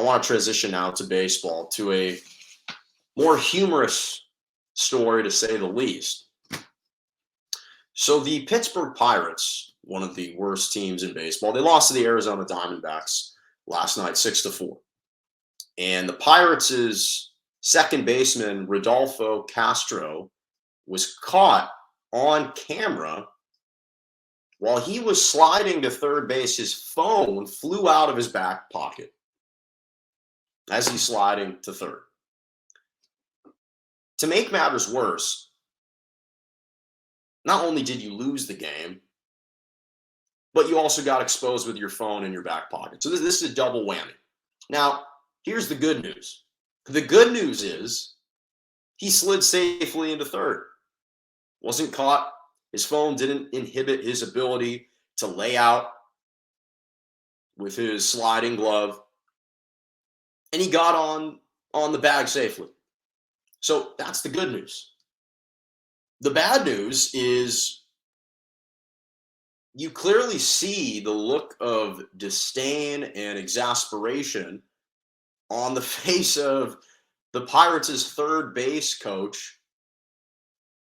want to transition now to baseball, to a more humorous story, to say the least. So the Pittsburgh Pirates, one of the worst teams in baseball, they lost to the Arizona Diamondbacks last night, 6-4. And the Pirates' second baseman, Rodolfo Castro, was caught on camera while he was sliding to third base. His phone flew out of his back pocket as he's sliding to third. To make matters worse, not only did you lose the game, but you also got exposed with your phone in your back pocket. So this is a double whammy. Now, here's the good news. The good news is he slid safely into third. Wasn't caught. His phone didn't inhibit his ability to lay out with his sliding glove. And he got on the bag safely. So that's the good news. The bad news is you clearly see the look of disdain and exasperation on the face of the Pirates' third base coach,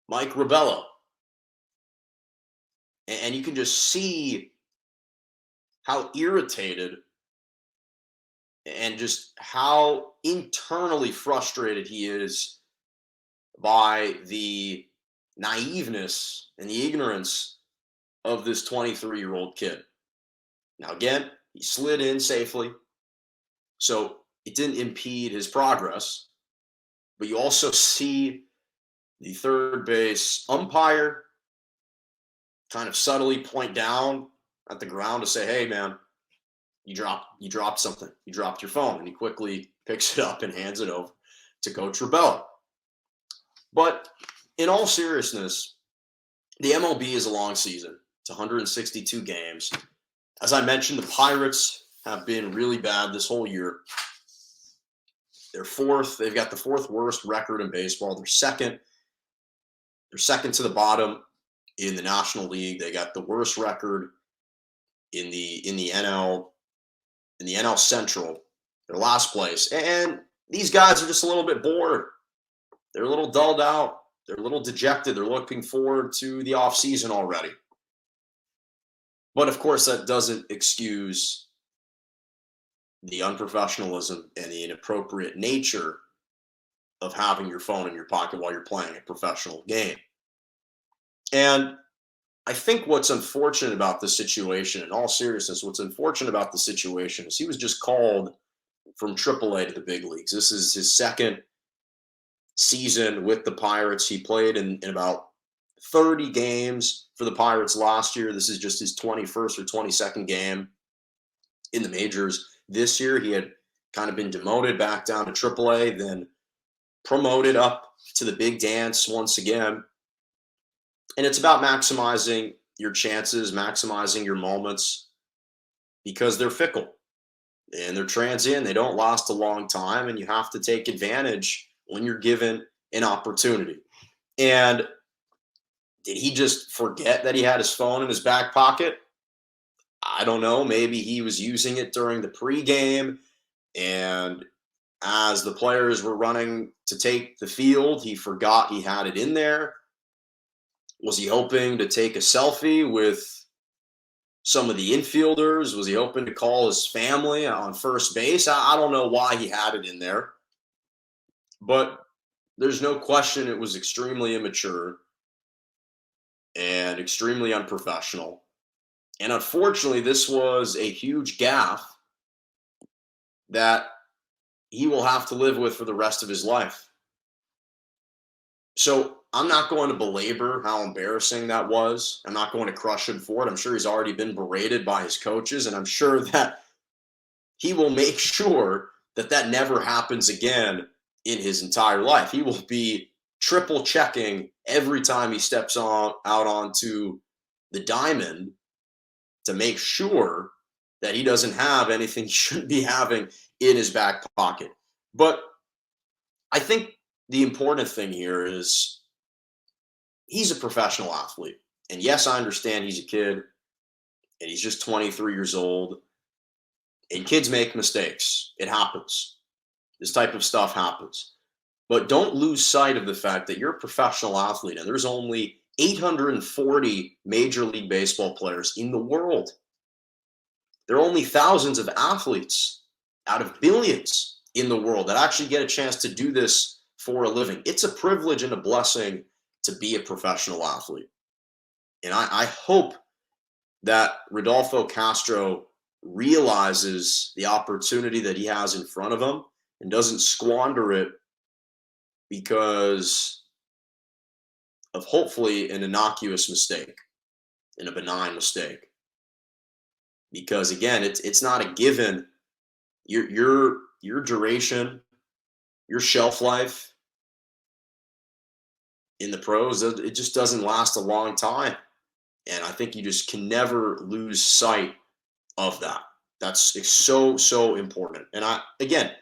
Mike Rabello. And you can just see how irritated and just how internally frustrated he is by the naiveness and the ignorance of this 23-year-old kid. Now, again, he slid in safely, so it didn't impede his progress. But you also see the third base umpire kind of subtly point down at the ground to say, hey, man, you dropped something. You dropped your phone. And he quickly picks it up and hands it over to Coach Rabello. But in all seriousness, the MLB is a long season. It's 162 games. As I mentioned, the Pirates have been really bad this whole year. They're fourth. They've got the fourth worst record in baseball. They're second to the bottom in the National League. They got the worst record in the NL Central. They're last place. And these guys are just a little bit bored. They're a little dulled out. They're a little dejected. They're looking forward to the offseason already. But of course, that doesn't excuse the unprofessionalism and the inappropriate nature of having your phone in your pocket while you're playing a professional game. And I think what's unfortunate about this situation, in all seriousness, what's unfortunate about the situation is he was just called from AAA to the big leagues. This is his second season with the Pirates. He played in about 30 games for the Pirates last year. This is just his 21st or 22nd game in the majors. This year, he had kind of been demoted back down to AAA, then promoted up to the big dance once again. And it's about maximizing your chances, maximizing your moments, because they're fickle and they're transient. They don't last a long time, and you have to take advantage when you're given an opportunity. And did he just forget that he had his phone in his back pocket? I don't know. Maybe he was using it during the pregame, and as the players were running to take the field, he forgot he had it in there. Was he hoping to take a selfie with some of the infielders? Was he hoping to call his family on first base? I don't know why he had it in there. But there's no question it was extremely immature and extremely unprofessional. And unfortunately, this was a huge gaffe that he will have to live with for the rest of his life. So I'm not going to belabor how embarrassing that was. I'm not going to crush him for it. I'm sure he's already been berated by his coaches, and I'm sure that he will make sure that that never happens again in his entire life. He will be triple checking every time he steps out onto the diamond to make sure that he doesn't have anything he shouldn't be having in his back pocket. But I think the important thing here is he's a professional athlete. And yes, I understand he's a kid and he's just 23 years old. And kids make mistakes. It happens. This type of stuff happens. But don't lose sight of the fact that you're a professional athlete and there's only 840 Major League Baseball players in the world. There are only thousands of athletes out of billions in the world that actually get a chance to do this for a living. It's a privilege and a blessing to be a professional athlete. And I hope that Rodolfo Castro realizes the opportunity that he has in front of him and doesn't squander it because of hopefully an innocuous mistake and a benign mistake. Because again, it's not a given. Your duration, your shelf life in the pros, it just doesn't last a long time. And I think you just can never lose sight of that. That's so important. And again,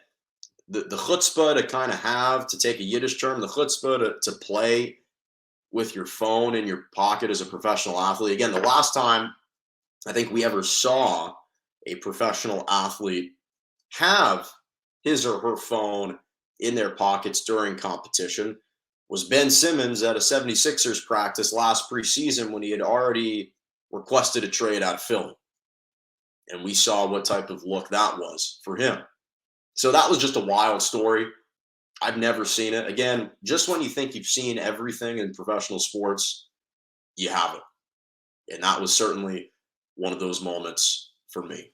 the chutzpah to kind of have, to take a Yiddish term, the chutzpah to play with your phone in your pocket as a professional athlete. Again, the last time I think we ever saw a professional athlete have his or her phone in their pockets during competition was Ben Simmons at a 76ers practice last preseason when he had already requested a trade out of Philly. And we saw what type of look that was for him. So that was just a wild story. I've never seen it. Again, just when you think you've seen everything in professional sports, you haven't. And that was certainly one of those moments for me.